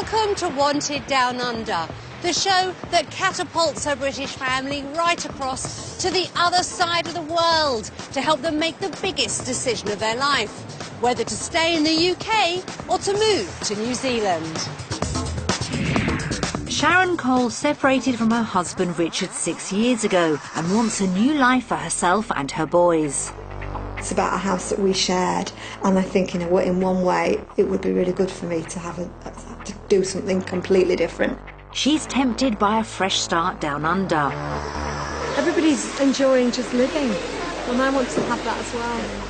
Welcome to Wanted Down Under, the show that catapults a British family right across to the other side of the world to help them make the biggest decision of their life, whether to stay in the UK or to move to New Zealand. Sharon Cole separated from her husband Richard 6 years ago and wants a new life for herself and her boys. It's about a house that we shared, and I think in one way it would be really good for me to have to do something completely different. She's tempted by a fresh start down under. Everybody's enjoying just living, and I want to have that as well.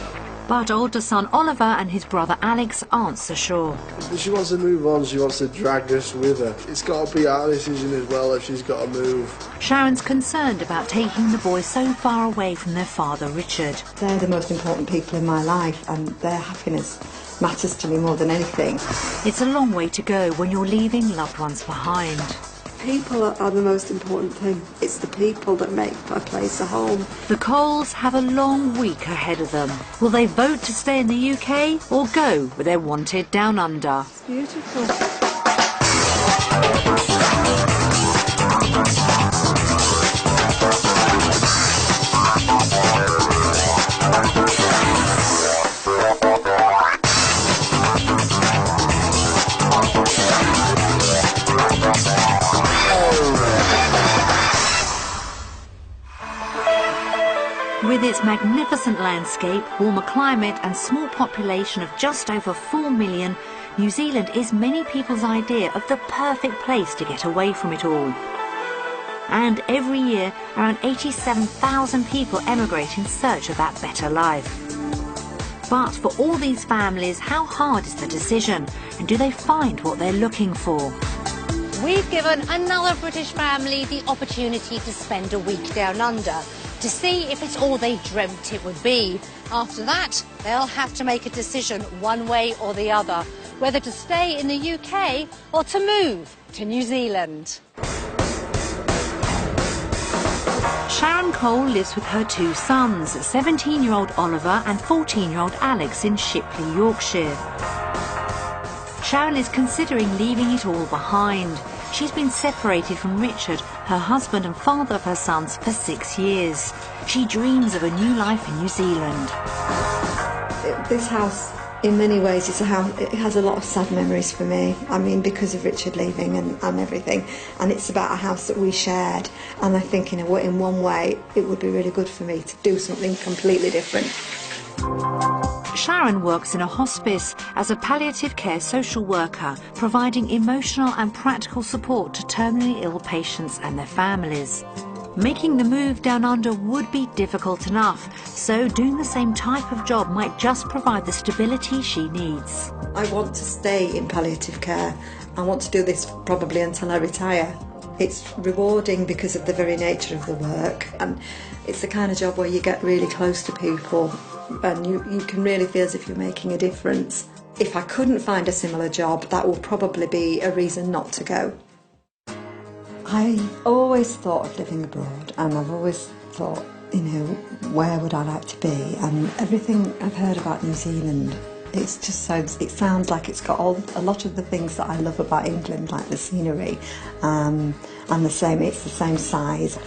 But older son Oliver and his brother Alex aren't so sure. She wants to move on, she wants to drag us with her. It's got to be our decision as well if she's got to move. Sharon's concerned about taking the boys so far away from their father Richard. They're the most important people in my life, and their happiness matters to me more than anything. It's a long way to go when you're leaving loved ones behind. People are the most important thing. It's the people that make a place a home. The Coles have a long week ahead of them. Will they vote to stay in the UK or go where they're wanted down under? It's beautiful. With its magnificent landscape, warmer climate and small population of just over 4 million, New Zealand is many people's idea of the perfect place to get away from it all. And every year, around 87,000 people emigrate in search of that better life. But for all these families, how hard is the decision? And do they find what they're looking for? We've given another British family the opportunity to spend a week down under, to see if it's all they dreamt it would be. After that, they'll have to make a decision one way or the other, whether to stay in the UK or to move to New Zealand. Sharon Cole lives with her two sons, 17-year-old Oliver and 14-year-old Alex in Shipley, Yorkshire. Sharon is considering leaving it all behind. She's been separated from Richard, her husband and father of her sons, for 6 years. She dreams of a new life in New Zealand. This house, in many ways, is a house. It has a lot of sad memories for me. I mean, because of Richard leaving and everything. And it's about a house that we shared. And I think in one way it would be really good for me to do something completely different. Sharon works in a hospice as a palliative care social worker, providing emotional and practical support to terminally ill patients and their families. Making the move down under would be difficult enough, so doing the same type of job might just provide the stability she needs. I want to stay in palliative care. I want to do this probably until I retire. It's rewarding because of the very nature of the work, and it's the kind of job where you get really close to people and you can really feel as if you're making a difference. If I couldn't find a similar job, that would probably be a reason not to go. I always thought of living abroad, and I've always thought, you know, where would I like to be? And everything I've heard about New Zealand, it sounds like it's got a lot of the things that I love about England, like the scenery, and it's the same size.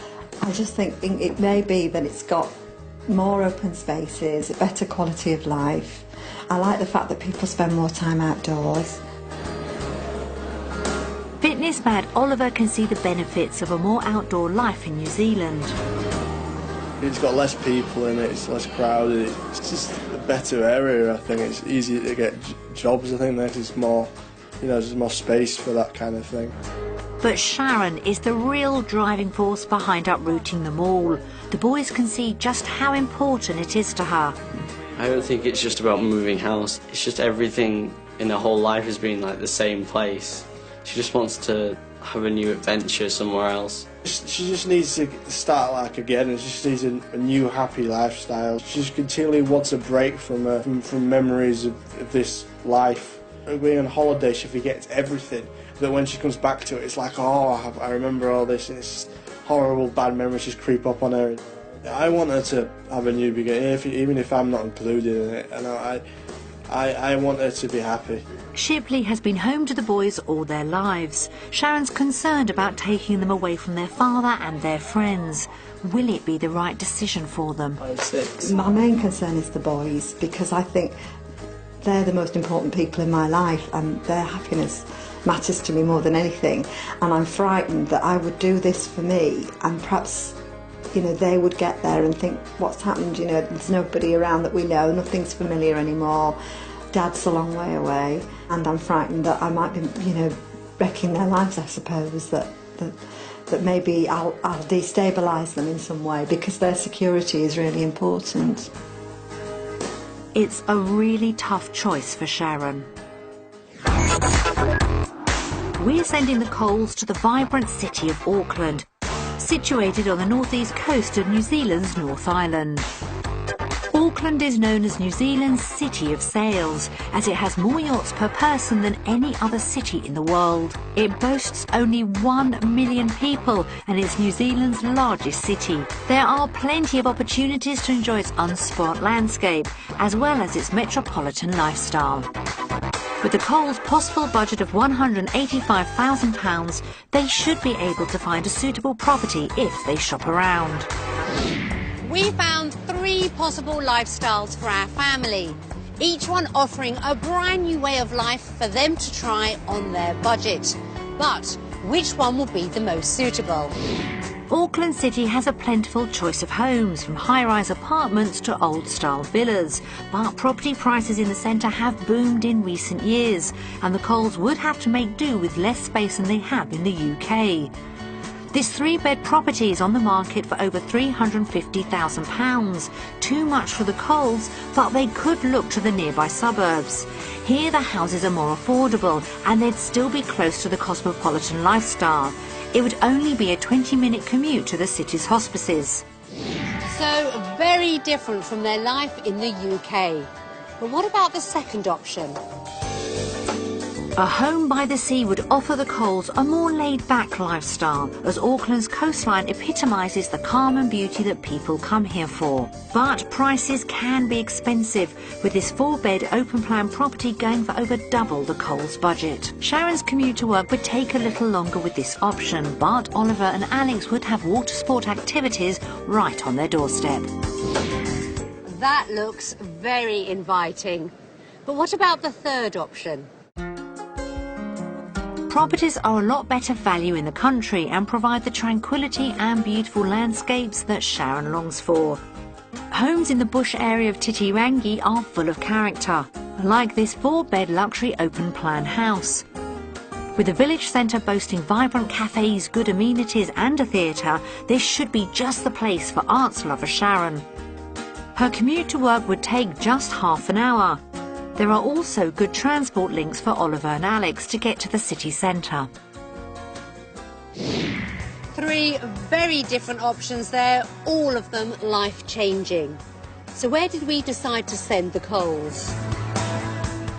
I just think it may be that it's got more open spaces, a better quality of life. I like the fact that people spend more time outdoors. Fitness mad Oliver can see the benefits of a more outdoor life in New Zealand. It's got less people in it, it's less crowded, it's just a better area. I think it's easier to get jobs. I think there's more, there's more space for that kind of thing. But Sharon is the real driving force behind uprooting them all. The boys can see just how important it is to her. I don't think it's just about moving house. It's just everything in her whole life has been like the same place. She just wants to have a new adventure somewhere else. She just needs to start like again, and she just needs a new happy lifestyle. She just continually wants a break from memories of this life. Going on holiday, she forgets everything. But when she comes back to it, it's like, oh, I remember all this, and it's horrible, bad memories just creep up on her. I want her to have a new beginning, even if I'm not included in it. And I want her to be happy. Shipley has been home to the boys all their lives. Sharon's concerned about taking them away from their father and their friends. Will it be the right decision for them? My main concern is the boys, because I think they're the most important people in my life and their happiness matters to me more than anything. And I'm frightened that I would do this for me and perhaps, you know, they would get there and think, what's happened? You know, there's nobody around that we know, nothing's familiar anymore. Dad's a long way away, and I'm frightened that I might be, you know, wrecking their lives, I suppose, that maybe I'll destabilise them in some way, because their security is really important. It's a really tough choice for Sharon. We're sending the Coles to the vibrant city of Auckland, situated on the northeast coast of New Zealand's North Island. Auckland is known as New Zealand's City of Sails, as it has more yachts per person than any other city in the world. It boasts only 1 million people and is New Zealand's largest city. There are plenty of opportunities to enjoy its unspoilt landscape, as well as its metropolitan lifestyle. With the Coles' possible budget of £185,000, they should be able to find a suitable property if they shop around. We found 3 possible lifestyles for our family, each one offering a brand new way of life for them to try on their budget. But which one will be the most suitable? Auckland City has a plentiful choice of homes, from high-rise apartments to old-style villas. But property prices in the centre have boomed in recent years, and the Coles would have to make do with less space than they have in the UK. This 3-bed property is on the market for over £350,000. Too much for the Coles, but they could look to the nearby suburbs. Here the houses are more affordable and they'd still be close to the cosmopolitan lifestyle. It would only be a 20-minute commute to the city's hospices. So very different from their life in the UK. But what about the second option? A home by the sea would offer the Coles a more laid-back lifestyle, as Auckland's coastline epitomises the calm and beauty that people come here for. But prices can be expensive, with this 4-bed open-plan property going for over double the Coles budget. Sharon's commute to work would take a little longer with this option, but Oliver and Alex would have water sport activities right on their doorstep. That looks very inviting. But what about the third option? Properties are a lot better value in the country and provide the tranquility and beautiful landscapes that Sharon longs for. Homes in the bush area of Titirangi are full of character, like this 4-bed luxury open-plan house. With the village centre boasting vibrant cafes, good amenities and a theatre, this should be just the place for arts lover Sharon. Her commute to work would take just half an hour. There are also good transport links for Oliver and Alex to get to the city centre. 3 very different options there, all of them life-changing. So where did we decide to send the Coles?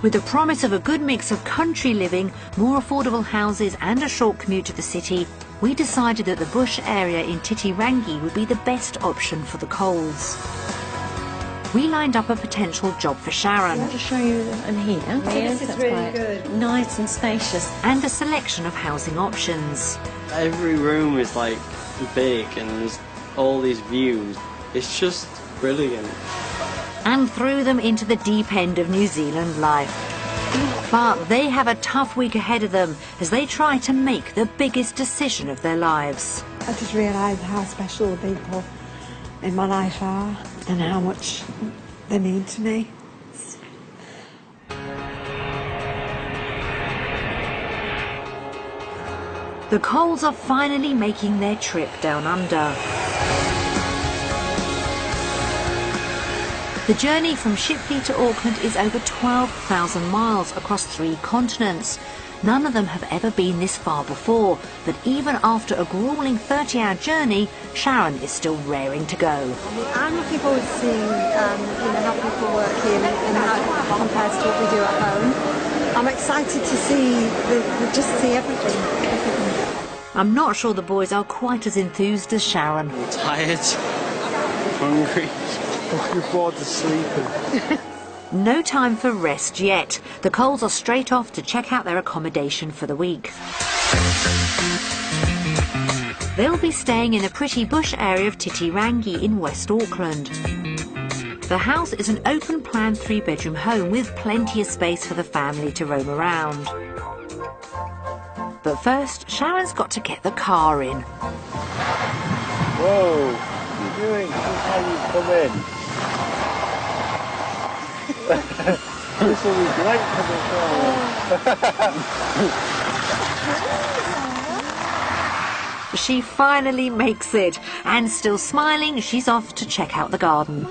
With the promise of a good mix of country living, more affordable houses and a short commute to the city, we decided that the bush area in Titirangi would be the best option for the Coles. We lined up a potential job for Sharon. I'll just show you in here. This is really good. Nice and spacious. And a selection of housing options. Every room is like big and there's all these views. It's just brilliant. And threw them into the deep end of New Zealand life. But they have a tough week ahead of them as they try to make the biggest decision of their lives. I just realised how special the people in my life are and how much they mean to me. The Coles are finally making their trip down under. The journey from Shipley to Auckland is over 12,000 miles across 3 continents. None of them have ever been this far before, but even after a gruelling 30-hour journey, Sharon is still raring to go. I'm looking forward to seeing how people work here and how it compares to what we do at home. I'm excited to see everything. I'm not sure the boys are quite as enthused as Sharon. I'm tired, hungry. Looking forward to sleeping. no time for rest yet. The Coles are straight off to check out their accommodation for the week. They'll be staying in a pretty bush area of Titirangi in West Auckland. The house is an open-plan 3-bedroom home with plenty of space for the family to roam around. But first, Sharon's got to get the car in. Whoa, what are you doing? This is how you come in. This will be great for the car. She finally makes it, and still smiling, she's off to check out the garden.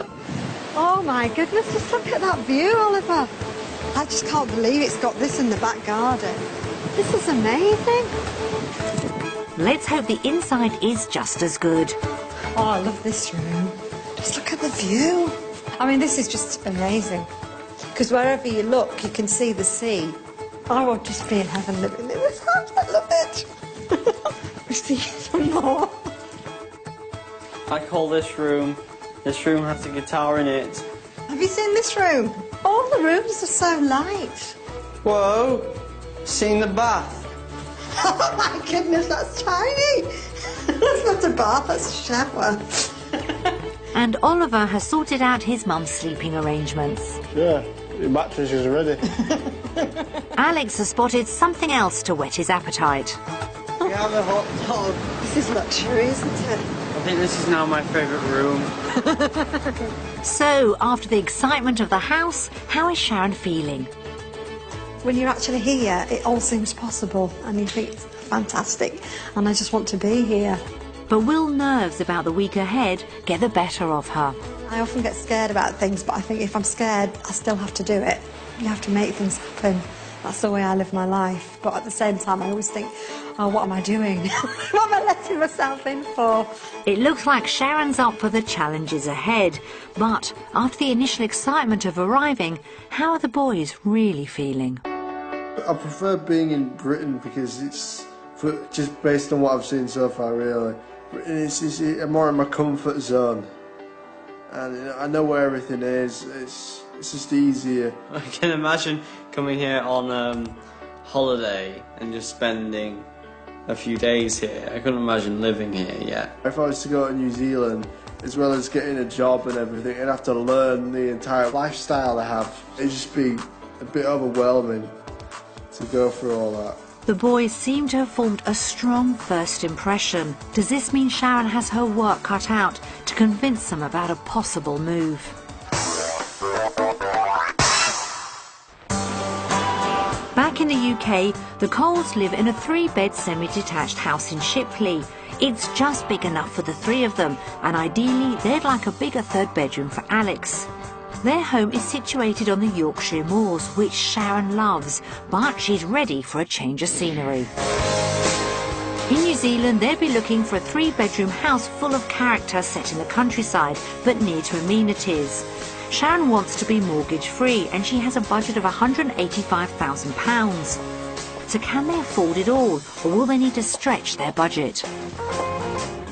Oh my goodness, just look at that view, Oliver. I just can't believe it's got this in the back garden. This is amazing. Let's hope the inside is just as good. Oh, I love this room. Just look at the view. I mean, this is just amazing. Because wherever you look, you can see the sea. I would just be in heaven living in this house. I love it. We see some more. I call this room has a guitar in it. Have you seen this room? All the rooms are so light. Whoa! Seen the bath? Oh my goodness, that's tiny. That's not a bath, that's a shower. And Oliver has sorted out his mum's sleeping arrangements. Yeah, your mattress is ready. Alex has spotted something else to whet his appetite. We have a hot tub. This is luxury, isn't it? I think this is now my favourite room. So, after the excitement of the house, how is Sharon feeling? When you're actually here, it all seems possible and you think it's fantastic and I just want to be here. But will nerves about the week ahead get the better of her? I often get scared about things, but I think if I'm scared, I still have to do it. You have to make things happen. That's the way I live my life. But at the same time, I always think, oh, what am I doing? What am I letting myself in for? It looks like Sharon's up for the challenges ahead. But after the initial excitement of arriving, how are the boys really feeling? I prefer being in Britain because it's just based on what I've seen so far, really. It's more in my comfort zone, and I know where everything is. It's just easier. I can imagine coming here on holiday and just spending a few days here. I couldn't imagine living here yet. If I was to go to New Zealand, as well as getting a job and everything, I'd have to learn the entire lifestyle they have. It'd just be a bit overwhelming to go through all that. The boys seem to have formed a strong first impression. Does this mean Sharon has her work cut out to convince them about a possible move? Back in the UK, the Coles live in a 3-bed semi-detached house in Shipley. It's just big enough for the 3 of them, and ideally they'd like a bigger 3rd bedroom for Alex. Their home is situated on the Yorkshire moors, which Sharon loves, but she's ready for a change of scenery. In New Zealand, they'd be looking for a 3-bedroom house full of character set in the countryside, but near to amenities. Sharon wants to be mortgage-free, and she has a budget of £185,000. So can they afford it all, or will they need to stretch their budget?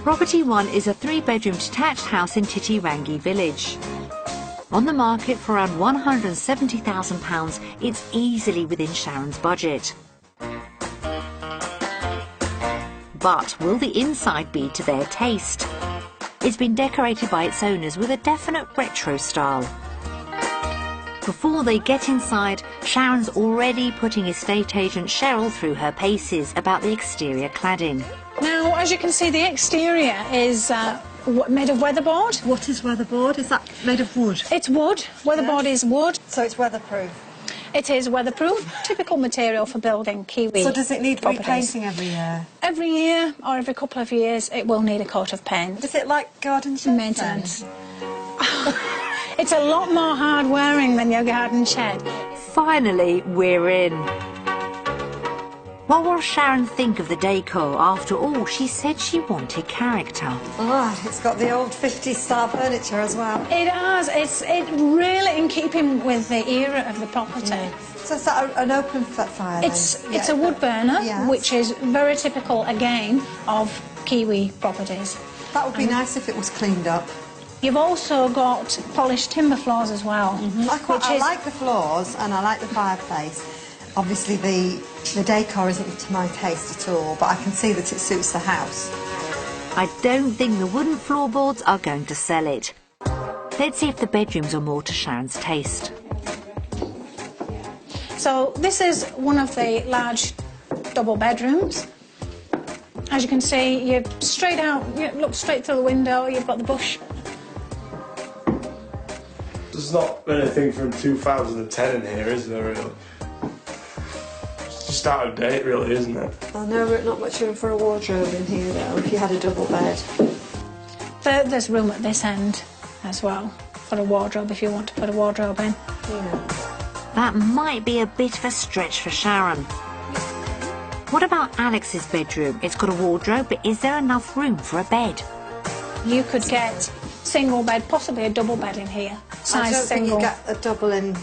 Property 1 is a 3-bedroom detached house in Titirangi village. On the market for around £170,000, it's easily within Sharon's budget. But will the inside be to their taste? It's been decorated by its owners with a definite retro style. Before they get inside, Sharon's already putting estate agent Cheryl through her paces about the exterior cladding. Now, as you can see, the exterior is made of weatherboard. What is weatherboard? Is that made of wood? It's wood. Weatherboard is wood. So it's weatherproof. It is weatherproof. Typical material for building Kiwi. So does it need properties. repainting every year? Every year or every couple of years, it will need a coat of paint. Is it like garden shed? Maintenance. It's a lot more hard wearing than your garden shed. Finally, we're in. What will Sharon think of the decor? After all, she said she wanted character. Oh, it's got the old 50s style furniture as well. It has. It's really in keeping with the era of the property. So is that an open fire? It's a wood burner, which is very typical again of Kiwi properties. That would be nice if it was cleaned up. You've also got polished timber floors as well. I like the floors and I like the fireplace. Obviously the decor isn't to my taste at all, but I can see that it suits the house. I don't think the wooden floorboards are going to sell it. Let's see if the bedrooms are more to Sharon's taste. So this is one of the large double bedrooms. As you can see, you're straight out, you look straight through the window, you've got the bush. There's not anything from 2010 in here, is there, really? It's just out of date, really, isn't it? I know not much room for a wardrobe in here, though, if you had a double bed. There's room at this end as well for a wardrobe if you want to put a wardrobe in. Yeah. That might be a bit of a stretch for Sharon. What about Alex's bedroom? It's got a wardrobe, but is there enough room for a bed? You could get single bed, possibly a double bed in here. I don't think single. you get a double in.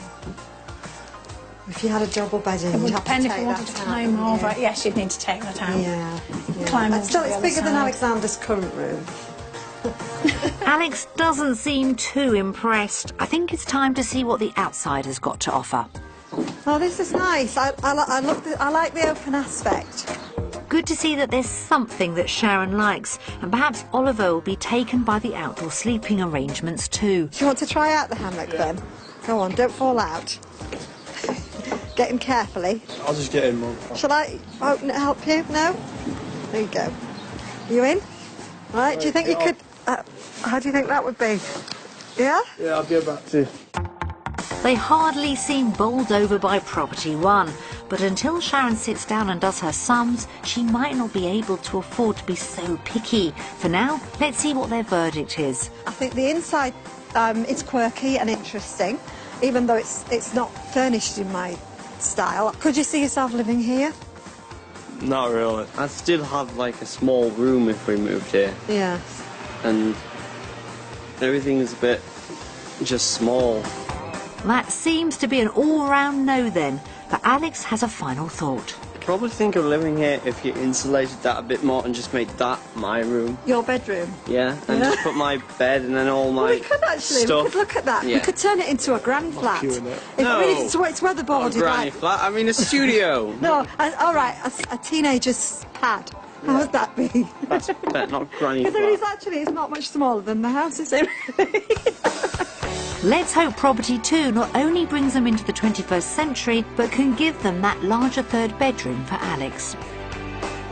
If you had a double bed in, It would you'd have to depend if take you wanted that to out, climb wouldn't over. you? Yes, you'd need to take that out. Yeah. Climb But over still, to the it's other bigger than side. Alexander's current room. Alex doesn't seem too impressed. I think it's time to see what the outside has got to offer. Oh, this is nice. I like the open aspect. Good to see that there's something that Sharon likes, and perhaps Oliver will be taken by the outdoor sleeping arrangements too. Do you want to try out the hammock then? Go on, don't fall out. Get in carefully. I'll just get in, Mum. Shall I open it, help you? No? There you go. You in? Right, do you think you could... how do you think that would be? Yeah? Yeah, I'll get back to you. They hardly seem bowled over by property one, but until Sharon sits down and does her sums, she might not be able to afford to be so picky. For now, let's see what their verdict is. I think the inside is quirky and interesting, even though it's not furnished in my style. Could you see yourself living here? Not really. I'd still have like a small room if we moved here. Yeah. And everything's a bit just small. That seems to be an all-round no then, but Alex has a final thought. I'd probably think of living here if you insulated that a bit more and just made that my room. Your bedroom? Yeah, and just put my bed and then all my Well, we could actually. stuff. We could look at that. Yeah. We could turn it into a grand flat. you in it. No. It's weatherboarded. Not a granny like... flat, I mean a studio. No, all right, a teenager's pad. How would that be? That's better, not granny Because flat. it's not much smaller than the house, is it? Let's hope Property 2 not only brings them into the 21st century, but can give them that larger third bedroom for Alex.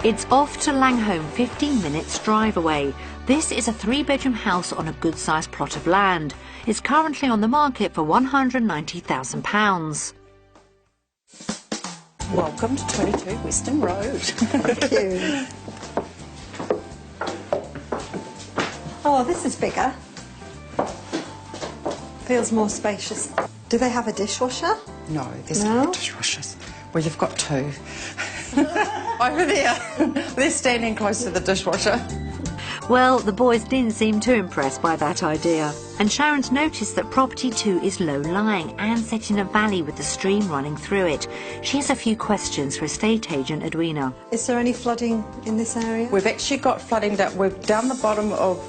It's off to Langholm, 15 minutes drive away. This is a 3-bedroom house on a good-sized plot of land. It's currently on the market for £190,000. Welcome to 22 Western Road. Thank you. Oh, this is bigger. Feels more spacious. Do they have a dishwasher? No, there's No? no dishwashers. Well, you've got two. Over there. They're standing close to the dishwasher. Well, the boys didn't seem too impressed by that idea. And Sharon's noticed that Property 2 is low-lying and set in a valley with the stream running through it. She has a few questions for estate agent Edwina. Is there any flooding in this area? We've actually got flooding that we're down the bottom of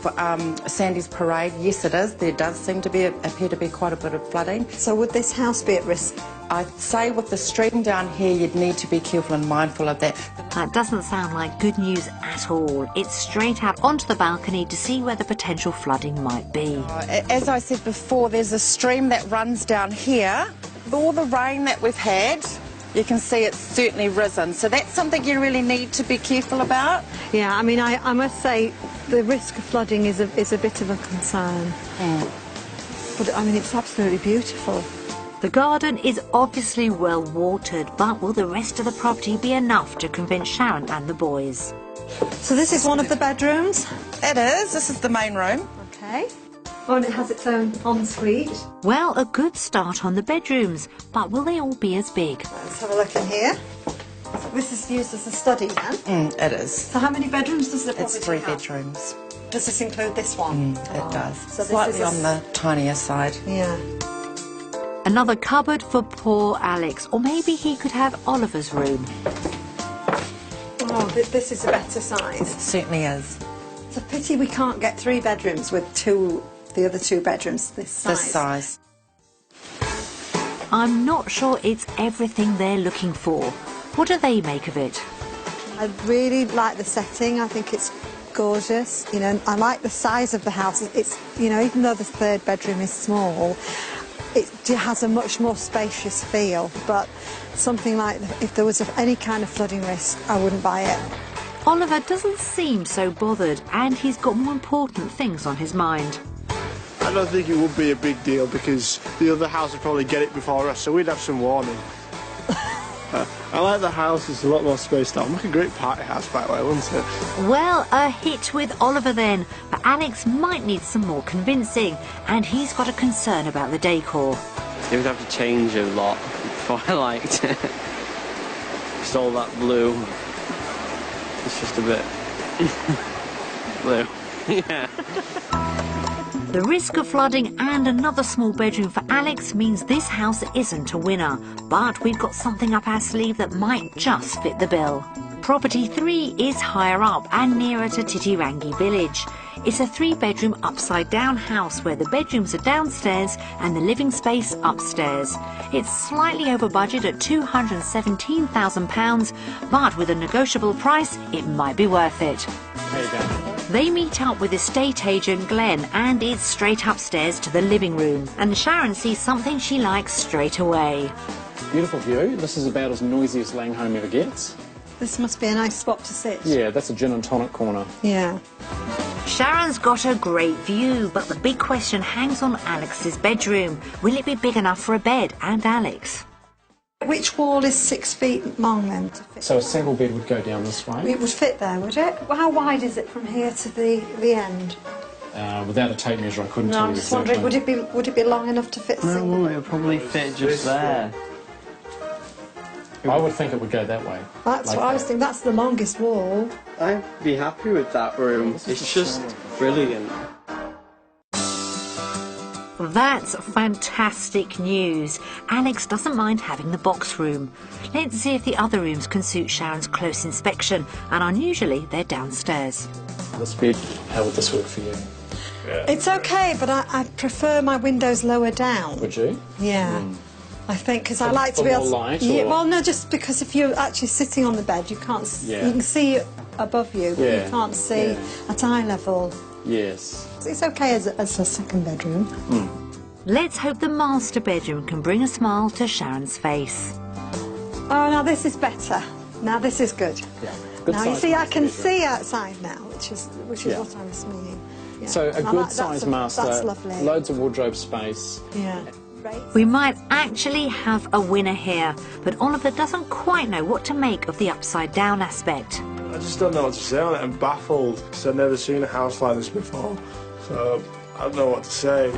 Sandy's Parade. Yes, it is. There does seem to be appear to be quite a bit of flooding. So would this house be at risk? I'd say with the stream down here, you'd need to be careful and mindful of that. That doesn't sound like good news at all. It's straight out onto the balcony to see where the potential flooding might be. As I said before, there's a stream that runs down here. With all the rain that we've had, you can see it's certainly risen. So that's something you really need to be careful about. Yeah, I mean, I must say the risk of flooding is a bit of a concern. But, I mean, it's absolutely beautiful. The garden is obviously well watered, but will the rest of the property be enough to convince Sharon and the boys? So this is one of the bedrooms? It is. This is the main room. Okay. Oh, and it has its own ensuite. Well, a good start on the bedrooms, but will they all be as big? Let's have a look in here. This is used as a study then? It is. So how many bedrooms does the property It's 3 have? bedrooms. Does this include this one? It does. So this Slightly is on the tinier side. Yeah. Another cupboard for poor Alex, or maybe he could have Oliver's room. Oh, this is a better size. It certainly is. It's a pity we can't get 3 bedrooms with 2 the other 2 bedrooms this size. This size. I'm not sure it's everything they're looking for. What do they make of it? I really like the setting. I think it's gorgeous. You know, I like the size of the house. It's, you know, even though the 3rd bedroom is small, it has a much more spacious feel. But something like, if there was any kind of flooding risk, I wouldn't buy it. Oliver doesn't seem so bothered, and he's got more important things on his mind. I don't think it would be a big deal because the other house would probably get it before us, so we'd have some warning. I like the house, it's a lot more spaced out. It'd make a great party house back there, wouldn't it? Well, a hit with Oliver then, but Alex might need some more convincing, and he's got a concern about the decor. It would have to change a lot before I liked it. Just all that blue. It's just a bit blue. Yeah. The risk of flooding and another small bedroom for Alex means this house isn't a winner, but we've got something up our sleeve that might just fit the bill. Property 3 is higher up and nearer to Titirangi village. It's a 3-bedroom upside-down house where the bedrooms are downstairs and the living space upstairs. It's slightly over budget at £217,000, but with a negotiable price, it might be worth it. There you go. They meet up with estate agent Glenn, and it's straight upstairs to the living room. And Sharon sees something she likes straight away. Beautiful view. This is about as noisy as Lang Home ever gets. This must be a nice spot to sit. Yeah, that's a gin and tonic corner. Yeah. Sharon's got a great view, but the big question hangs on Alex's bedroom. Will it be big enough for a bed and Alex? Which wall is 6 feet long then? To fit? So a single bed would go down this way. It would fit there, would it? Well, how wide is it from here to the end? Without a tape measure, I couldn't No, tell I'm you just exactly. wondering, would it be long enough to fit? No, it'll probably fit just there. I would think it would go that way. That's like what I was that. thinking. That's the longest wall. I'd be happy with that room. It's just brilliant. That's fantastic news. Alex doesn't mind having the box room. Let's see if the other rooms can suit Sharon's close inspection, and unusually they're downstairs. This bed, how would this work for you? It's okay, but I prefer my windows lower down. Would you? Yeah. I think because I like to for be able more to. light, Yeah, or- well, no, just because if you're actually sitting on the bed, you can't. Yeah. You can see above you, but Yeah. you can't see Yeah. at eye level. Yes. It's okay as a second bedroom. Let's hope the master bedroom can bring a smile to Sharon's face. Oh, now this is better. Now this is good. Yeah. Good Now you size see, I master can bedroom. see outside now, which is Yeah. what I was meaning. Yeah. So a I good like- size that's master, That's lovely. loads of wardrobe space. Yeah. We might actually have a winner here, but Oliver doesn't quite know what to make of the upside-down aspect. I just don't know what to say on it. I'm baffled because I've never seen a house like this before. So I don't know what to say.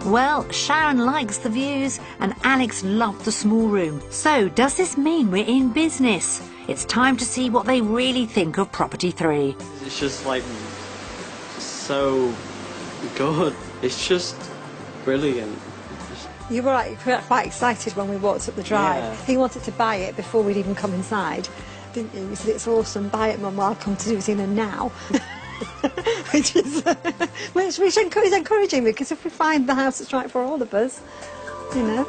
Well, Sharon likes the views and Alex loved the small room. So does this mean we're in business? It's time to see what they really think of Property 3. It's just like so good. It's just brilliant. You were quite excited when we walked up the drive. Yeah. He wanted to buy it before we'd even come inside, didn't you? You said, it's awesome, buy it, Mum, I'll come to do it in and now. which is encouraging, because if we find the house that's right for all of us, you know.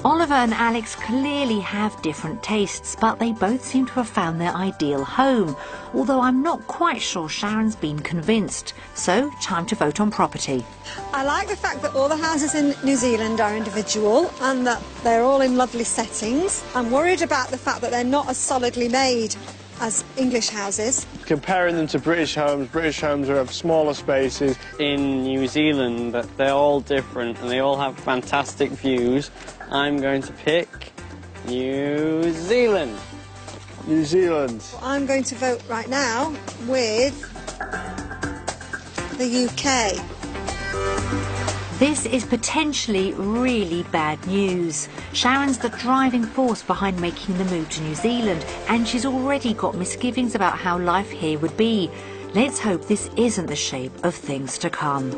Oliver and Alex clearly have different tastes, but they both seem to have found their ideal home, although I'm not quite sure Sharon's been convinced. So, time to vote on property. I like the fact that all the houses in New Zealand are individual and that they're all in lovely settings. I'm worried about the fact that they're not as solidly made as English houses. Comparing them to British homes have smaller spaces. In New Zealand, but they're all different and they all have fantastic views. I'm going to pick New Zealand. New Zealand. I'm going to vote right now with the UK. This is potentially really bad news. Sharon's the driving force behind making the move to New Zealand, and she's already got misgivings about how life here would be. Let's hope this isn't the shape of things to come.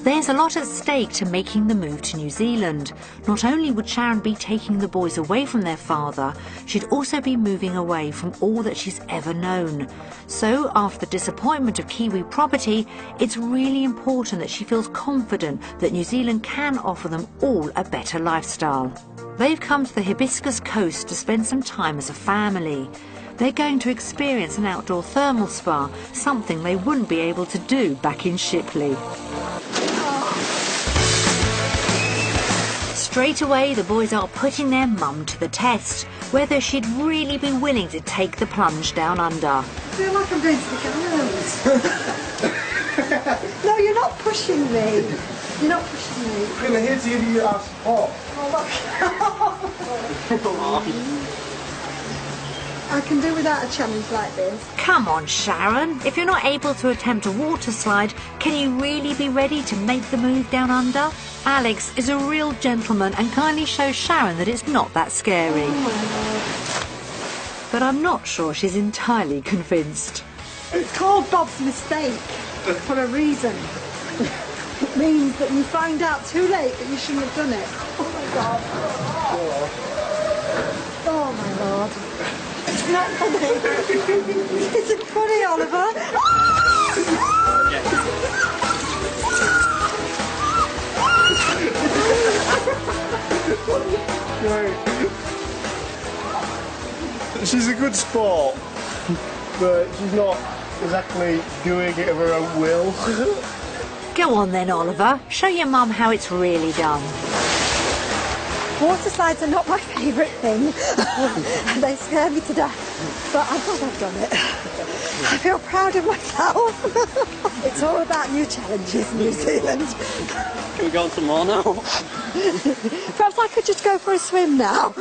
There's a lot at stake to making the move to New Zealand. Not only would Sharon be taking the boys away from their father, she'd also be moving away from all that she's ever known. So, after the disappointment of Kiwi property, it's really important that she feels confident that New Zealand can offer them all a better lifestyle. They've come to the Hibiscus Coast to spend some time as a family. They're going to experience an outdoor thermal spa, something they wouldn't be able to do back in Shipley. Straight away, the boys are putting their mum to the test, whether she'd really be willing to take the plunge down under. I feel like I'm going to the gallows. No, you're not pushing me. You're not pushing me. I'm here to give you our support. I can do without a challenge like this. Come on, Sharon. If you're not able to attempt a water slide, can you really be ready to make the move down under? Alex is a real gentleman and kindly shows Sharon that it's not that scary. But I'm not sure she's entirely convinced. It's called Bob's mistake for a reason. It means that you find out too late that you shouldn't have done it. Oh my God. Oh my Lord. It's not funny. Is it funny, Oliver? She's a good sport, but she's not exactly doing it of her own will. Go on then, Oliver. Show your mum how it's really done. Water slides are not my favourite thing. They scare me to death. But I thought I've done it. I feel proud of myself. It's all about new challenges, New Zealand. Can we go on some more now? Perhaps I could just go for a swim now.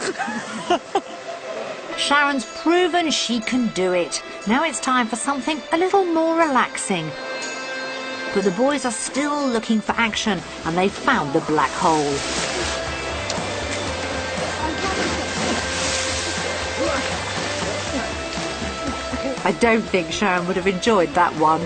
Sharon's proven she can do it. Now it's time for something a little more relaxing. But the boys are still looking for action, and they've found the black hole. I don't think Sharon would have enjoyed that one.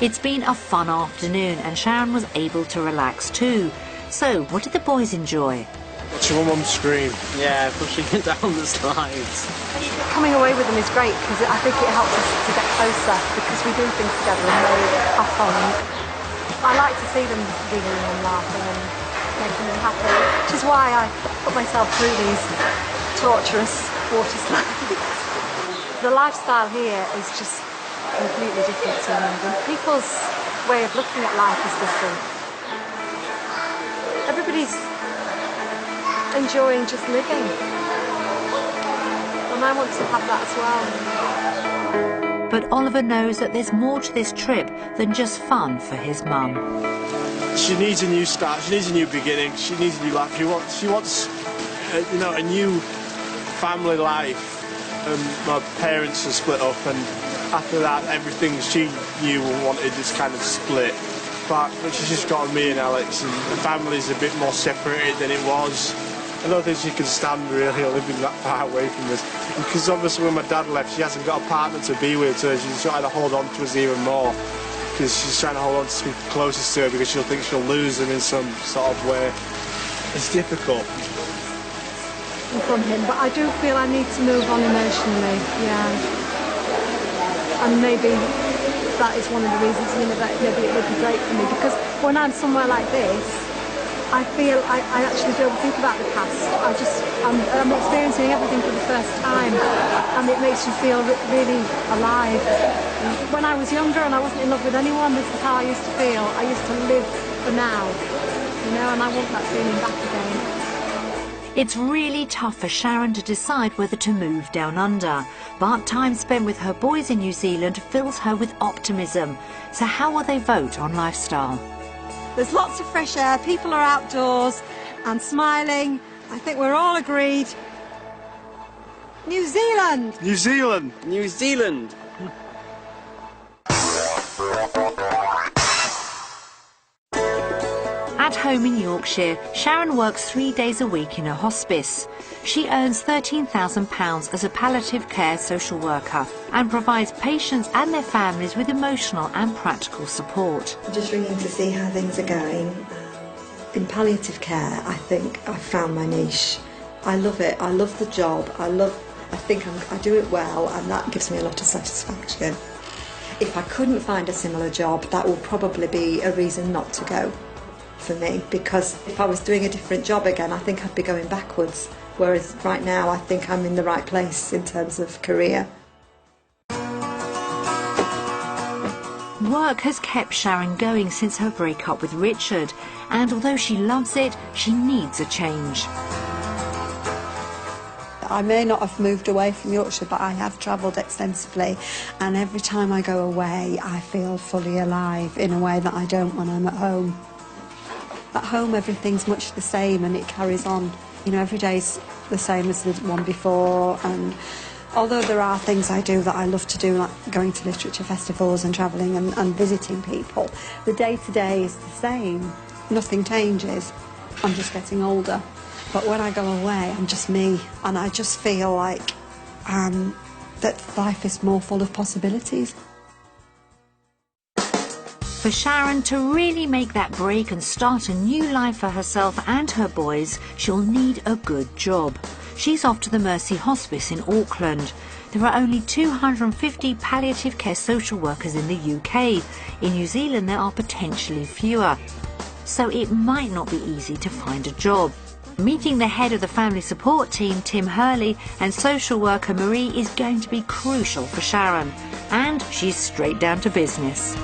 It's been a fun afternoon, and Sharon was able to relax too. So, what did the boys enjoy? Watching my mum scream. Yeah, pushing it down the slides. Coming away with them is great because I think it helps us to get closer because we do things together and they have fun. I like to see them giggling and laughing and making them happy, which is why I put myself through these torturous water slides. The lifestyle here is just completely different to London. People's way of looking at life is different. Everybody's enjoying just living. And I want to have that as well. But Oliver knows that there's more to this trip than just fun for his mum. She needs a new start. She needs a new beginning. She needs a new life. She wants, a new family life. My parents are split up, and after that, everything she knew and wanted is kind of split. But she's just got me and Alex, and the family's a bit more separated than it was. I don't think she can stand really living that far away from us. Because obviously when my dad left, she hasn't got a partner to be with, so she's trying to hold on to us even more. Because she's trying to hold on to people closest to her because she'll think she'll lose them in some sort of way. It's difficult. From him, but I do feel I need to move on emotionally, yeah. And maybe that is one of the reasons, that maybe it would be great for me, because when I'm somewhere like this, I feel I actually don't think about the past. I'm experiencing everything for the first time, and it makes you feel really alive. When I was younger and I wasn't in love with anyone, this is how I used to feel. I used to live for now, and I want that feeling back again. It's really tough for Sharon to decide whether to move down under, but time spent with her boys in New Zealand fills her with optimism. So how will they vote on lifestyle? There's lots of fresh air, people are outdoors and smiling. I think we're all agreed. New Zealand! New Zealand! New Zealand! At home in Yorkshire, Sharon works 3 days a week in a hospice. She earns £13,000 as a palliative care social worker and provides patients and their families with emotional and practical support. I'm just ringing to see how things are going. In palliative care, I think I've found my niche. I love it. I love the job. I think I do it well, and that gives me a lot of satisfaction. If I couldn't find a similar job, that would probably be a reason not to go for me, because if I was doing a different job again, I think I'd be going backwards, whereas right now I think I'm in the right place in terms of career. Work has kept Sharon going since her breakup with Richard, and although she loves it, she needs a change. I may not have moved away from Yorkshire, but I have travelled extensively, and every time I go away I feel fully alive in a way that I don't when I'm at home. At home everything's much the same and it carries on. You know, every day's the same as the one before, and although there are things I do that I love to do, like going to literature festivals and travelling and visiting people, the day-to-day is the same. Nothing changes. I'm just getting older. But when I go away, I'm just me, and I just feel like that life is more full of possibilities. For Sharon to really make that break and start a new life for herself and her boys, she'll need a good job. She's off to the Mercy Hospice in Auckland. There are only 250 palliative care social workers in the UK. In New Zealand, there are potentially fewer. So it might not be easy to find a job. Meeting the head of the family support team, Tim Hurley, and social worker Marie is going to be crucial for Sharon. And she's straight down to business.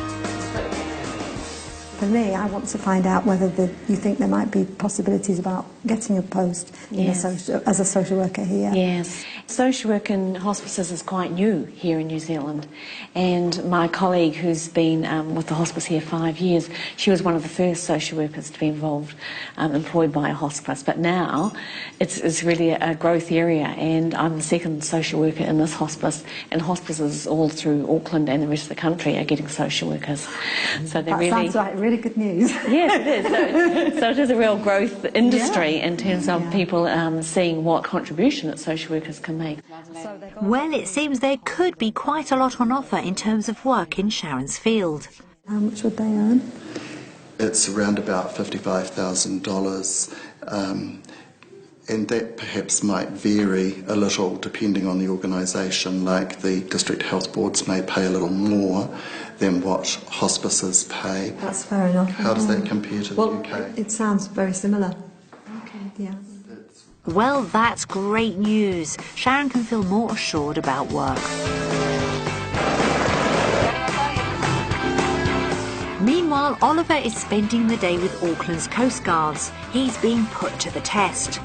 For me, I want to find out whether you think there might be possibilities about getting a post Yes. as a social worker here. Yes. Social work in hospices is quite new here in New Zealand, and my colleague who's been with the hospice here 5 years, she was one of the first social workers to be involved, employed by a hospice, but now it's really a growth area, and I'm the second social worker in this hospice, and hospices all through Auckland and the rest of the country are getting social workers. So they're That sounds like really good news. Yes, it is. So it is a real growth industry in terms of people seeing what contribution that social workers can make. Well, it seems there could be quite a lot on offer in terms of work in Sharon's field. How much would they earn? It's around about $55,000, and that perhaps might vary a little depending on the organisation. Like the district health boards may pay a little more than what hospices pay. That's fair enough. How does that compare to the UK? It sounds very similar. Okay. Yeah. Well, that's great news. Sharon can feel more assured about work. Meanwhile, Oliver is spending the day with Auckland's Coast Guards. He's being put to the test.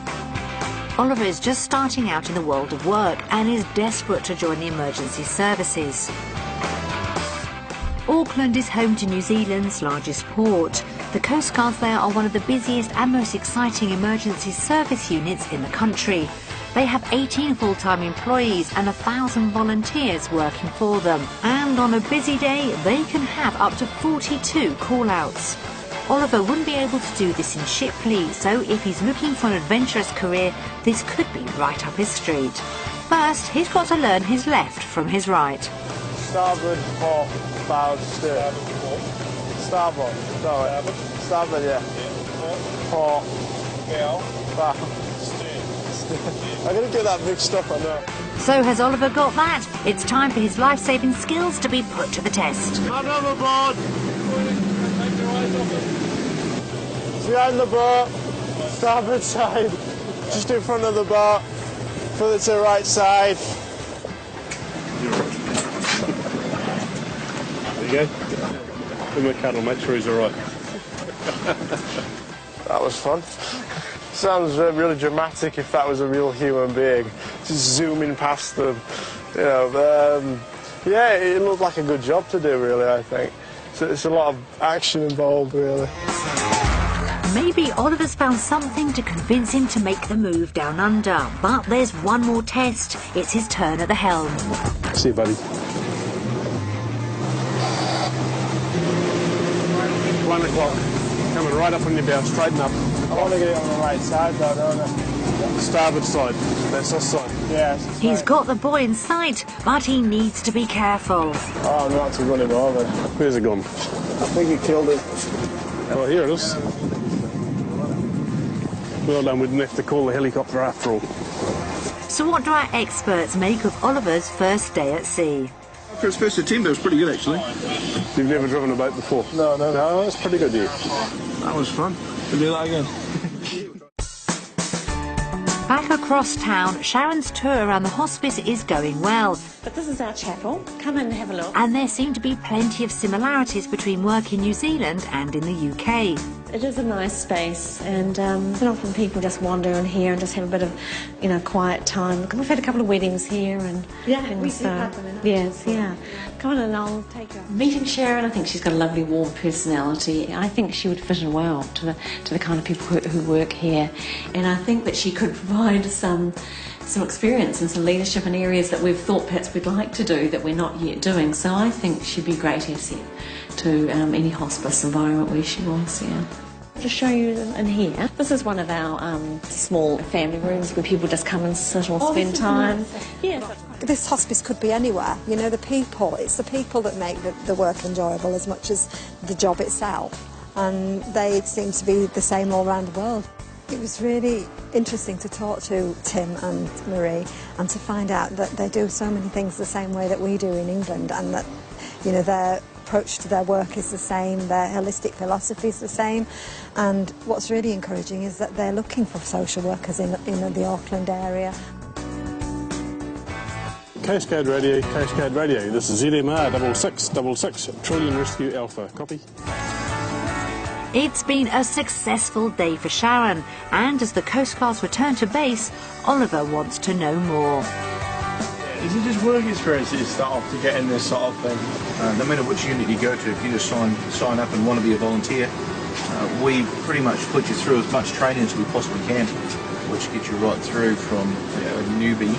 Oliver is just starting out in the world of work and is desperate to join the emergency services. Auckland is home to New Zealand's largest port. The Coast Guards there are one of the busiest and most exciting emergency service units in the country. They have 18 full-time employees and 1,000 volunteers working for them. And on a busy day, they can have up to 42 call-outs. Oliver wouldn't be able to do this in Shipley, so if he's looking for an adventurous career, this could be right up his street. First, he's got to learn his left from his right. Starboard, port, bow, steer. Starboard, sorry. Starboard, yeah. Port, bow, steer. I'm going to get that mixed up, I know. So has Oliver got that? It's time for his life-saving skills to be put to the test. Man overboard! Behind the boat, starboard side, just in front of the boat, pull it to the right side. There you go. Give him a cuddle, make sure he's all right. That was fun. Sounds really dramatic if that was a real human being, just zooming past them. You know, yeah, it looked like a good job to do, really, I think. So it's a lot of action involved, really. Maybe Oliver's found something to convince him to make the move down under. But there's one more test. It's his turn at the helm. See you, buddy. 1 o'clock. coming right up on your bow, straighten up. I want to get it on the right side though, don't I? Starboard side, that's this side. Yeah. He's got the boy in sight, but he needs to be careful. Oh, I'm not to run him over. Where's it gone? I think he killed it. Oh, here it is. Well done, we didn't have to call the helicopter after all. So what do our experts make of Oliver's first day at sea? For his first attempt, it was pretty good actually. You've never driven a boat before? No. No, it's pretty good, yeah. That was fun. We'll do that again. Back across town, Sharon's tour around the hospice is going well. But this is our chapel. Come in and have a look. And there seem to be plenty of similarities between work in New Zealand and in the UK. It is a nice space, and often people just wander in here and just have a bit of, quiet time. We've had a couple of weddings here, and we do have them in our yes, yeah. Come on, and I'll take her. Meeting Sharon, I think she's got a lovely, warm personality. I think she would fit in well to the kind of people who work here, and I think that she could provide some experience and some leadership in areas that we've thought perhaps we'd like to do that we're not yet doing. So I think she'd be a great asset to any hospice environment where she was, yeah. To show you in here, this is one of our small family rooms where people just come and sit or spend time. Yeah. This hospice could be anywhere. You know, it's the people that make the work enjoyable as much as the job itself. And they seem to be the same all around the world. It was really interesting to talk to Tim and Marie and to find out that they do so many things the same way that we do in England, and that, their approach to their work is the same, their holistic philosophy is the same. And what's really encouraging is that they're looking for social workers in the Auckland area. Coast Guard Radio, this is ZMR 6666, Trillion Rescue Alpha, copy. It's been a successful day for Sharon, and as the Coast Guards return to base, Oliver wants to know more. Is it just work experience that you start off to get in this sort of thing? No matter which unit you go to, if you just sign up and want to be a volunteer, we pretty much put you through as much training as we possibly can, which gets you right through from a newbie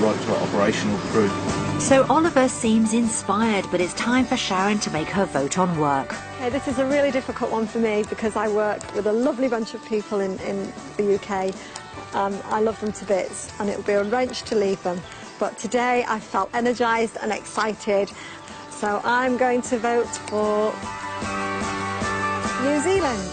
right to an operational crew. So Oliver seems inspired, but it's time for Sharon to make her vote on work. Okay, this is a really difficult one for me because I work with a lovely bunch of people in the UK. I love them to bits, and it would be a wrench to leave them. But today I felt energised and excited, so I'm going to vote for New Zealand.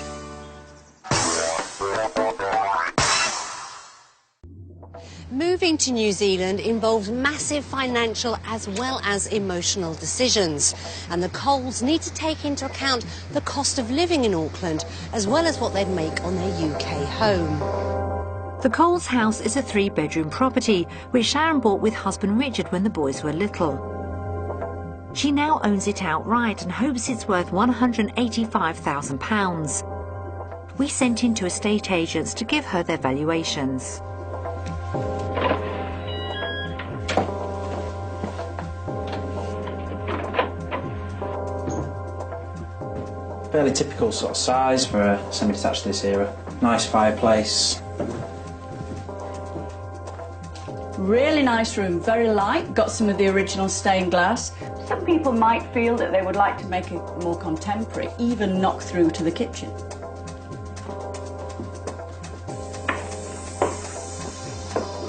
Moving to New Zealand involves massive financial as well as emotional decisions, and the Coles need to take into account the cost of living in Auckland as well as what they'd make on their UK home. The Coles house is a 3-bedroom property, which Sharon bought with husband Richard when the boys were little. She now owns it outright and hopes it's worth £185,000. We sent in to estate agents to give her their valuations. Fairly typical sort of size for a semi-detached this era. Nice fireplace. Really nice room, very light, got some of the original stained glass. Some people might feel that they would like to make it more contemporary, even knock through to the kitchen.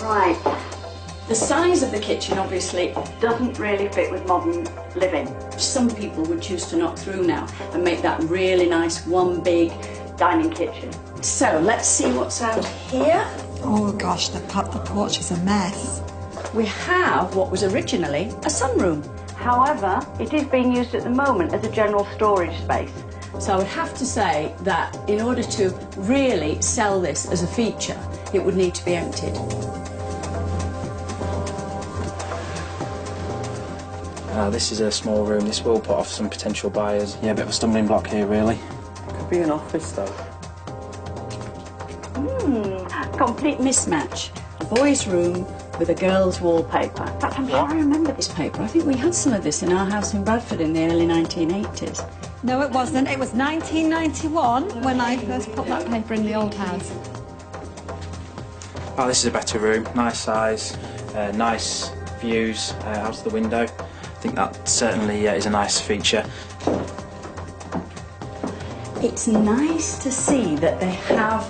Right. The size of the kitchen obviously doesn't really fit with modern living. Some people would choose to knock through now and make that really nice one big dining kitchen. So let's see what's out here. Oh gosh, the porch is a mess. We have what was originally a sunroom. However, it is being used at the moment as a general storage space. So I would have to say that in order to really sell this as a feature, it would need to be emptied. This is a small room. This will put off some potential buyers. Yeah, a bit of a stumbling block here, really. Could be an office, though. Complete mismatch. A boy's room with a girl's wallpaper. In fact, I'm sure I remember this paper. I think we had some of this in our house in Bradford in the early 1980s. No, it wasn't. It was 1991 when I first put that paper in the old house. Oh, this is a better room. Nice size, nice views out of the window. I think that certainly is a nice feature. It's nice to see that they have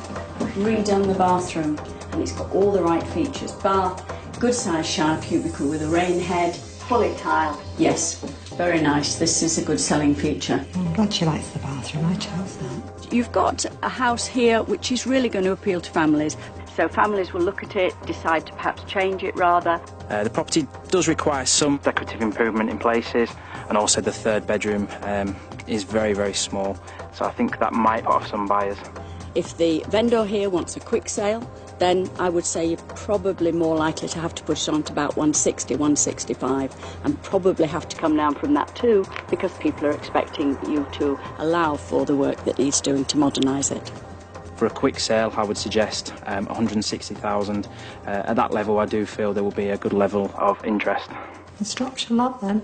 redone the bathroom and it's got all the right features. Bath, good sized shower cubicle with a rain head. Fully tiled. Yes, very nice. This is a good selling feature. I'm glad she likes the bathroom. I chose that. You've got a house here which is really going to appeal to families. So families will look at it, decide to perhaps change it rather. The property does require some decorative improvement in places, and also the third bedroom is very, very small. So I think that might put off some buyers. If the vendor here wants a quick sale, then I would say you're probably more likely to have to push it on to about 160, 165, and probably have to come down from that too, because people are expecting you to allow for the work that needs doing to modernise it. For a quick sale, I would suggest 160,000. At that level, I do feel there will be a good level of interest. It's dropped a lot then.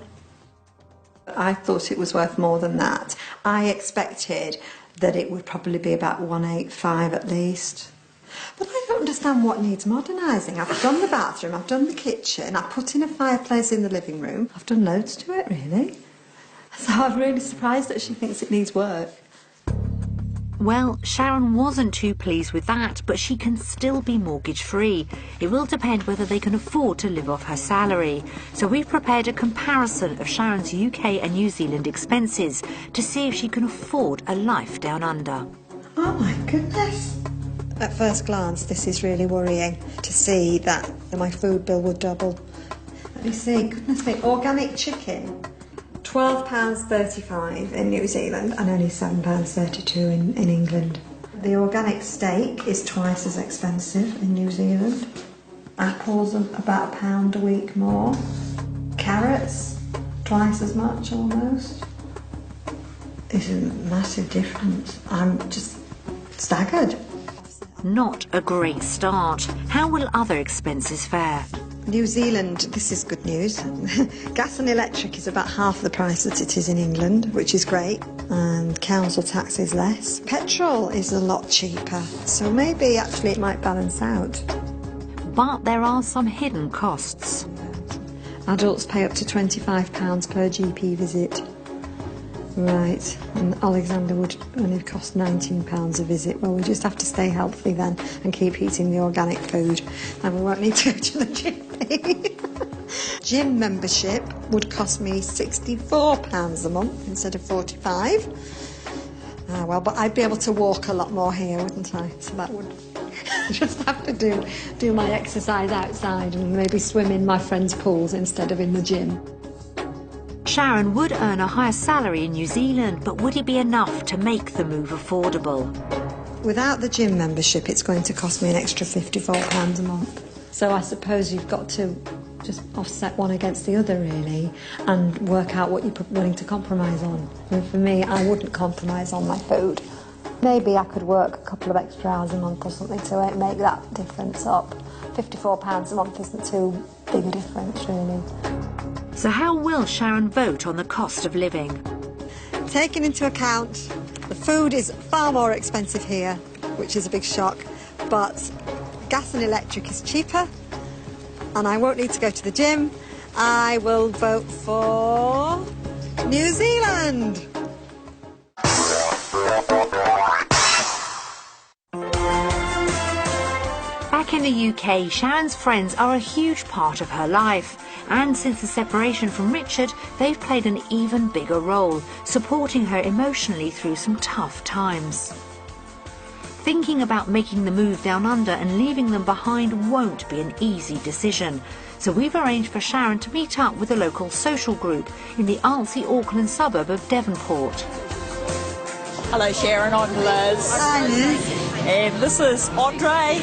I thought it was worth more than that. I expected that it would probably be about 185 at least. But I don't understand what needs modernising. I've done the bathroom, I've done the kitchen, I've put in a fireplace in the living room. I've done loads to it, really. So I'm really surprised that she thinks it needs work. Well, Sharon wasn't too pleased with that, but she can still be mortgage-free. It will depend whether they can afford to live off her salary. So we've prepared a comparison of Sharon's UK and New Zealand expenses to see if she can afford a life down under. Oh my goodness. At first glance, this is really worrying to see that my food bill would double. Let me see, goodness me, organic chicken. £12.35 in New Zealand and only £7.32 in England. The organic steak is twice as expensive in New Zealand. Apples are about £1 a week more. Carrots, twice as much almost. It's a massive difference. I'm just staggered. Not a great start. How will other expenses fare? New Zealand, this is good news. Gas and electric is about half the price that it is in England, which is great, and council tax is less. Petrol is a lot cheaper, so maybe actually it might balance out. But there are some hidden costs. Adults pay up to £25 per GP visit. Right, and Alexander would only cost £19 a visit. Well, we just have to stay healthy then and keep eating the organic food, and we won't need to go to the GP. Gym membership would cost me £64 a month instead of £45. Well, but I'd be able to walk a lot more here, wouldn't I? So that would just have to do my exercise outside and maybe swim in my friends' pools instead of in the gym. Sharon would earn a higher salary in New Zealand, but would it be enough to make the move affordable? Without the gym membership, it's going to cost me an extra £54 a month. So I suppose you've got to just offset one against the other, really, and work out what you're willing to compromise on. And for me, I wouldn't compromise on my food. Maybe I could work a couple of extra hours a month or something to make that difference up. £54 a month isn't too big a difference, really. So how will Sharon vote on the cost of living? Taking into account the food is far more expensive here, which is a big shock, but gas and electric is cheaper, and I won't need to go to the gym. I will vote for New Zealand. Back in the UK, Sharon's friends are a huge part of her life. And since the separation from Richard, they've played an even bigger role, supporting her emotionally through some tough times. Thinking about making the move down under and leaving them behind won't be an easy decision. So we've arranged for Sharon to meet up with a local social group in the artsy Auckland suburb of Devonport. Hello Sharon, I'm Liz. Hi Liz. And this is Andre,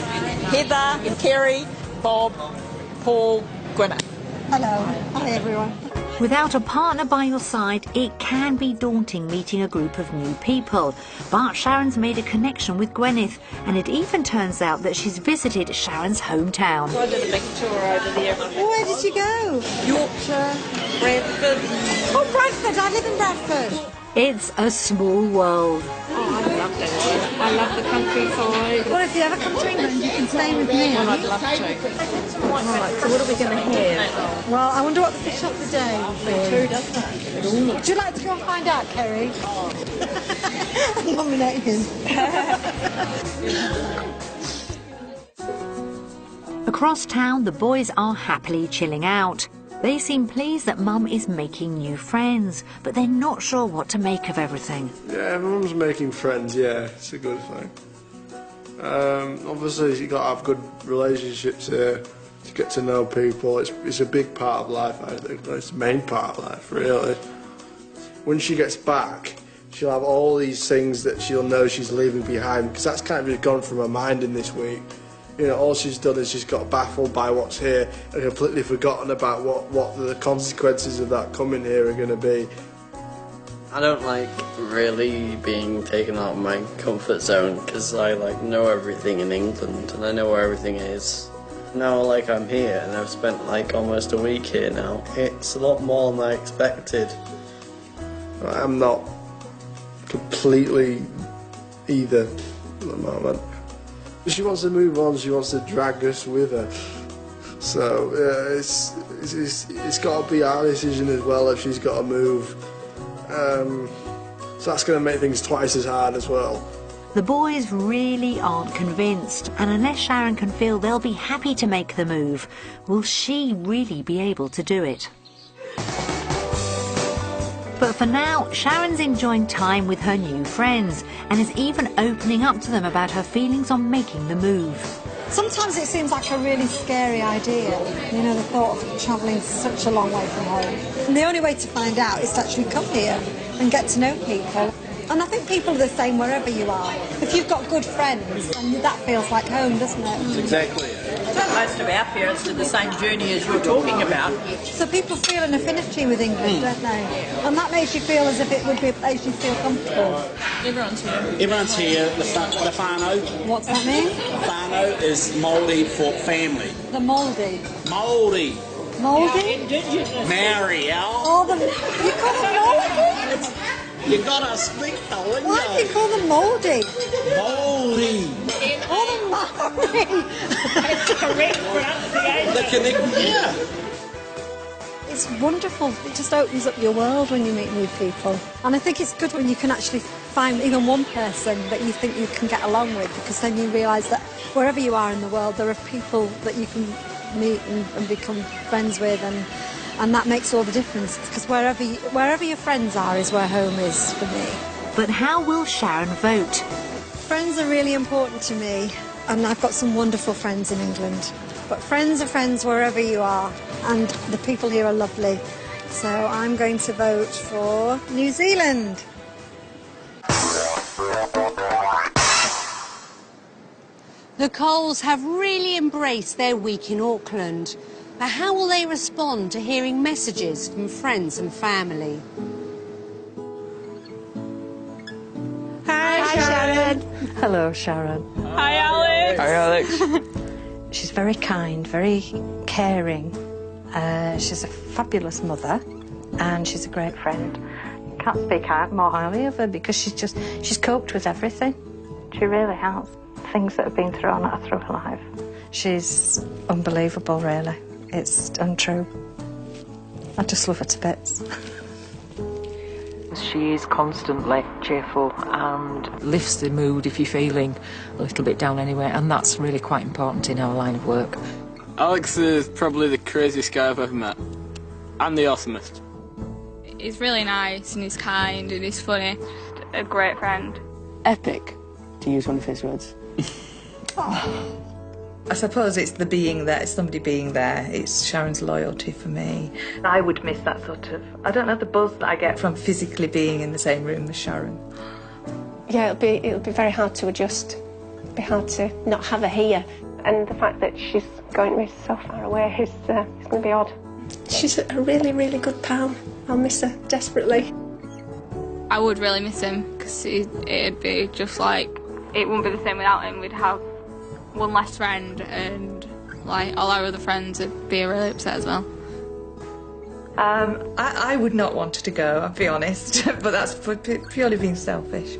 Heather, Kerry, Bob, Paul, Gwyneth. Hello. Hi everyone. Without a partner by your side, it can be daunting meeting a group of new people. But Sharon's made a connection with Gwyneth, and it even turns out that she's visited Sharon's hometown. I did a big tour over there. Where did you go? Yorkshire, Bradford. Oh, Bradford. I live in Bradford. It's a small world. Oh, I love love England. I love the countryside. Well, if you ever come to England, you can stay with me. Well, I'd love to. Right, so what are we going to have? Well, I wonder what the fish of the day will be. True, doesn't it? Would you like to go and find out, Kerry? I'm nominating him. Across town, the boys are happily chilling out. They seem pleased that Mum is making new friends, but they're not sure what to make of everything. Yeah, Mum's making friends, yeah, it's a good thing. Obviously, you've got to have good relationships here to get to know people. It's a big part of life, I think. It's the main part of life, really. When she gets back, she'll have all these things that she'll know she's leaving behind, because that's kind of just gone from her mind in this week. You know, all she's done is she's got baffled by what's here and completely forgotten about what the consequences of that coming here are going to be. I don't like really being taken out of my comfort zone because I know everything in England and I know where everything is. Now I'm here and I've spent almost a week here now. It's a lot more than I expected. I'm not completely either at the moment. She wants to move on, she wants to drag us with her. So it's got to be our decision as well if she's got to move. So that's going to make things twice as hard as well. The boys really aren't convinced, and unless Sharon can feel they'll be happy to make the move, will she really be able to do it? But for now, Sharon's enjoying time with her new friends and is even opening up to them about her feelings on making the move. Sometimes it seems like a really scary idea, you know, the thought of travelling such a long way from home. And the only way to find out is to actually come here and get to know people. And I think people are the same wherever you are. If you've got good friends, and that feels like home, doesn't it? That's exactly it. Most of our parents did the same journey as you're talking about. So people feel an affinity with England, don't they? And that makes you feel as if it would be a place you feel comfortable. Everyone's here. Everyone's here, the whānau. What's that mean? Whānau is Māori for family. The Māori. Māori. Māori? Maori, Oh, you call them Māori? You gotta speak the lingo. Why do you call them Māori? Māori. Oh, the Māori. That's the correct pronunciation. Yeah. It's wonderful. It just opens up your world when you meet new people. And I think it's good when you can actually find even one person that you think you can get along with, because then you realise that wherever you are in the world, there are people that you can meet and become friends with, and that makes all the difference, because wherever your friends are is where home is for me. But how will Sharon vote? Friends are really important to me, and I've got some wonderful friends in England. But friends are friends wherever you are, and the people here are lovely. So I'm going to vote for New Zealand. The Coles have really embraced their week in Auckland. But how will they respond to hearing messages from friends and family? Hi, Sharon. Hello, Sharon. Hi, Alex. Hi, Alex. She's very kind, very caring. She's a fabulous mother, and she's a great friend. Can't speak more highly of her because she's coped with everything. She really has. Things that have been thrown at her through her life. She's unbelievable, really. It's untrue. I just love her to bits. She is constantly cheerful and lifts the mood if you're feeling a little bit down anyway, and that's really quite important in our line of work. Alex is probably the craziest guy I've ever met, and the awesomest. He's really nice and he's kind and he's funny. Just a great friend. Epic, to use one of his words. I suppose it's the being there, it's somebody being there. It's Sharon's loyalty for me. I would miss that sort of, I don't know, the buzz that I get from physically being in the same room with Sharon. Yeah, it'll be very hard to adjust. It'll be hard to not have her here. And the fact that she's going to be so far away is going to be odd. She's a really, really good pal. I'll miss her desperately. I would really miss him because it'd be just like, it wouldn't be the same without him. We'd have one less friend, and all our other friends would be really upset as well. I would not want her to go, I'll be honest, but that's purely being selfish.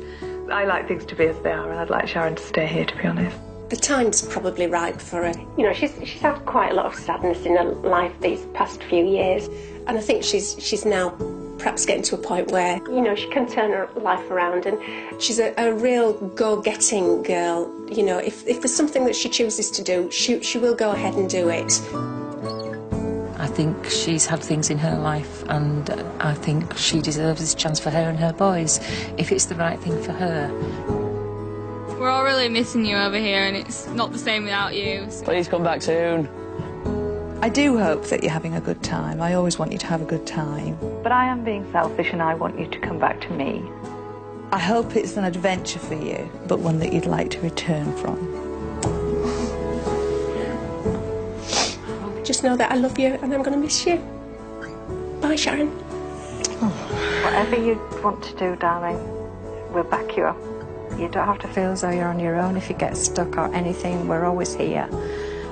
I like things to be as they are, and I'd like Sharon to stay here, to be honest. The time's probably ripe for her. You know, she's had quite a lot of sadness in her life these past few years, and I think she's now perhaps getting to a point where, you know, she can turn her life around, and she's a real go-getting girl. You know, if there's something that she chooses to do, she will go ahead and do it. I think she's had things in her life, and I think she deserves this chance for her and her boys, if it's the right thing for her. We're all really missing you over here, and it's not the same without you. So. Please come back soon. I do hope that you're having a good time. I always want you to have a good time. But I am being selfish and I want you to come back to me. I hope it's an adventure for you, but one that you'd like to return from. Just know that I love you and I'm going to miss you. Bye, Sharon. Whatever you want to do, darling, we'll back you up. You don't have to feel as though you're on your own if you get stuck or anything. We're always here.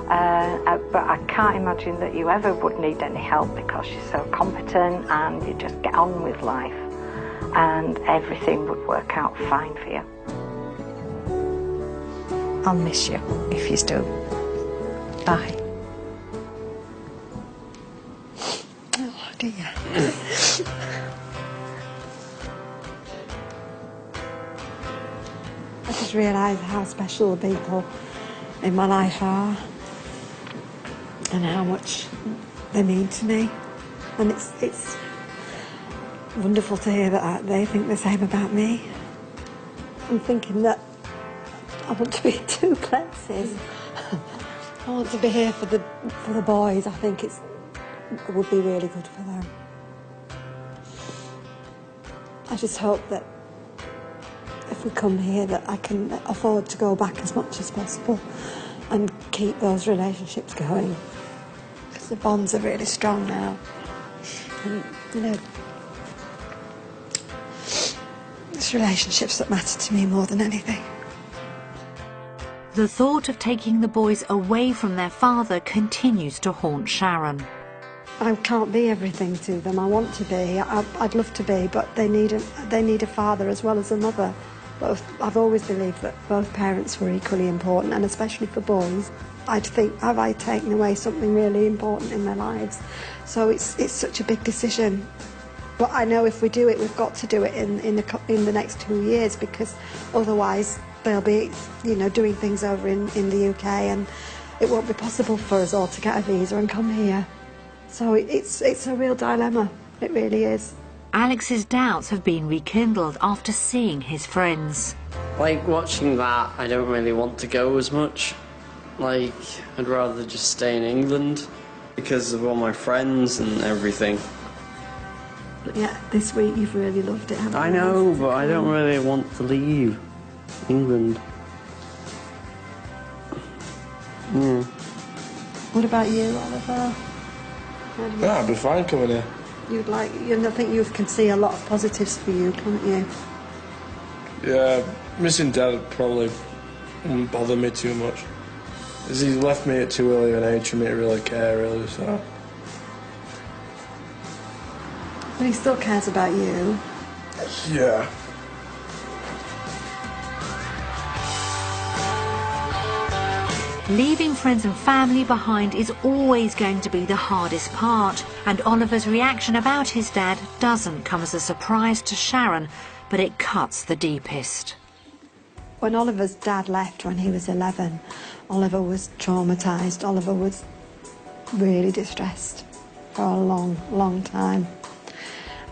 But I can't imagine that you ever would need any help because you're so competent and you just get on with life and everything would work out fine for you. I'll miss you if you still. Bye. Oh dear. I just realise how special the people in my life are and how much they mean to me, and it's wonderful to hear that they think the same about me. I'm thinking that I want to be in two places. I want to be here for the boys. I think it would be really good for them. I just hope that if we come here that I can afford to go back as much as possible and keep those relationships going. Because the bonds are really strong now. And, you know, it's relationships that matter to me more than anything. The thought of taking the boys away from their father continues to haunt Sharon. I can't be everything to them. I want to be. I'd love to be, but they need a father as well as a mother. I've always believed that both parents were equally important, and especially for boys. I'd think, have I taken away something really important in their lives? So it's such a big decision. But I know if we do it, we've got to do it in the next 2 years, because otherwise they'll be, you know, doing things over in the UK, and it won't be possible for us all to get a visa and come here. So it's a real dilemma. It really is. Alex's doubts have been rekindled after seeing his friends. Like, watching that, I don't really want to go as much. Like, I'd rather just stay in England because of all my friends and everything. But yeah, this week you've really loved it, haven't you? I know, but I don't really want to leave England. Yeah. What about you, Oliver? Yeah, I'd be fine coming here. You'd like, I think you can see a lot of positives for you, can't you? Yeah, missing Dad probably wouldn't bother me too much. As he's left me at too early an age for me to really care, really, so. But he still cares about you. Yeah. Leaving friends and family behind is always going to be the hardest part, and Oliver's reaction about his dad doesn't come as a surprise to Sharon, but it cuts the deepest. When Oliver's dad left when he was 11, Oliver was traumatised. Oliver was really distressed for a long, long time.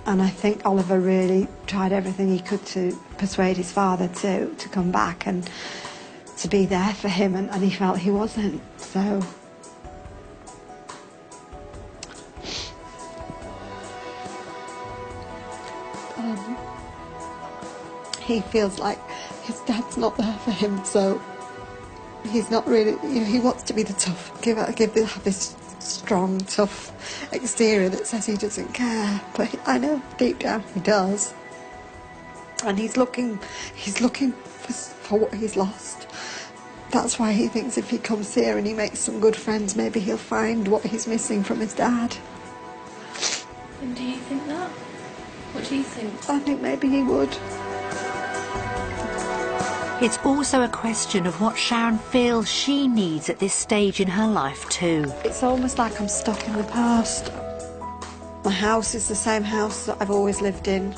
And I think Oliver really tried everything he could to persuade his father to come back and to be there for him, and he felt he wasn't, so. He feels like his dad's not there for him, so he's not really, you know, he wants to be the tough, have this strong, tough exterior that says he doesn't care, but I know deep down he does. And he's looking for what he's lost. That's why he thinks if he comes here and he makes some good friends, maybe he'll find what he's missing from his dad. And do you think that? What do you think? I think maybe he would. It's also a question of what Sharon feels she needs at this stage in her life too. It's almost like I'm stuck in the past. My house is the same house that I've always lived in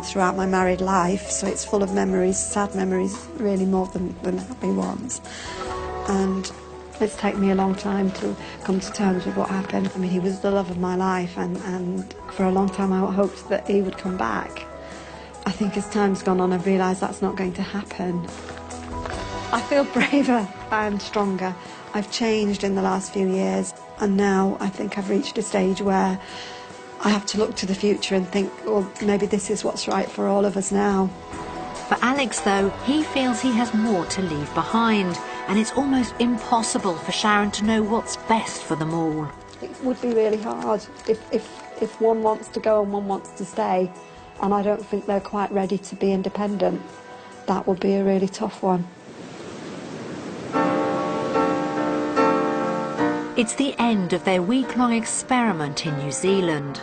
throughout my married life, so it's full of memories, sad memories, really more than happy ones. And it's taken me a long time to come to terms with what happened. I mean, he was the love of my life, and for a long time I hoped that he would come back. I think as time's gone on, I've realised that's not going to happen. I feel braver and stronger. I've changed in the last few years, and now I think I've reached a stage where I have to look to the future and think, well, maybe this is what's right for all of us now. For Alex, though, he feels he has more to leave behind, and it's almost impossible for Sharon to know what's best for them all. It would be really hard if one wants to go and one wants to stay, and I don't think they're quite ready to be independent. That would be a really tough one. It's the end of their week-long experiment in New Zealand.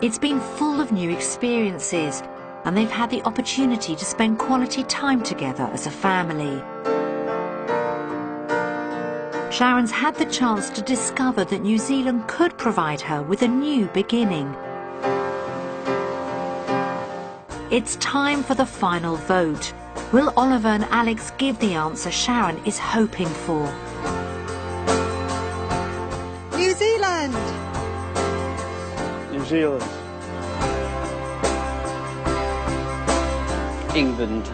It's been full of new experiences, and they've had the opportunity to spend quality time together as a family. Sharon's had the chance to discover that New Zealand could provide her with a new beginning. It's time for the final vote. Will Oliver and Alex give the answer Sharon is hoping for? New Zealand! New Zealand. England.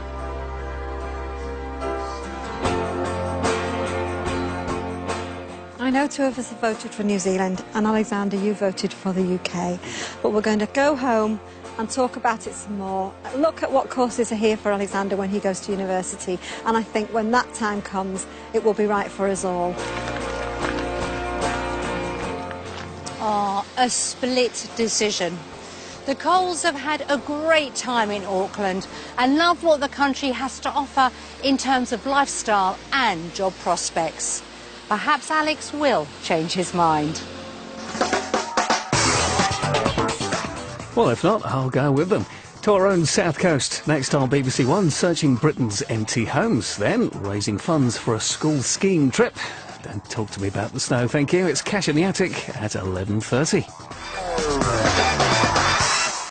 I know two of us have voted for New Zealand, and Alexander, you voted for the UK. But we're going to go home and talk about it some more. Look at what courses are here for Alexander when he goes to university, and I think when that time comes, it will be right for us all. Oh, a split decision. The Coles have had a great time in Auckland and love what the country has to offer in terms of lifestyle and job prospects. Perhaps Alex will change his mind. Well, if not, I'll go with them. To our own south coast, next on BBC One, searching Britain's empty homes, then raising funds for a school skiing trip. Don't talk to me about the snow, thank you. It's Cash in the Attic at 11:30.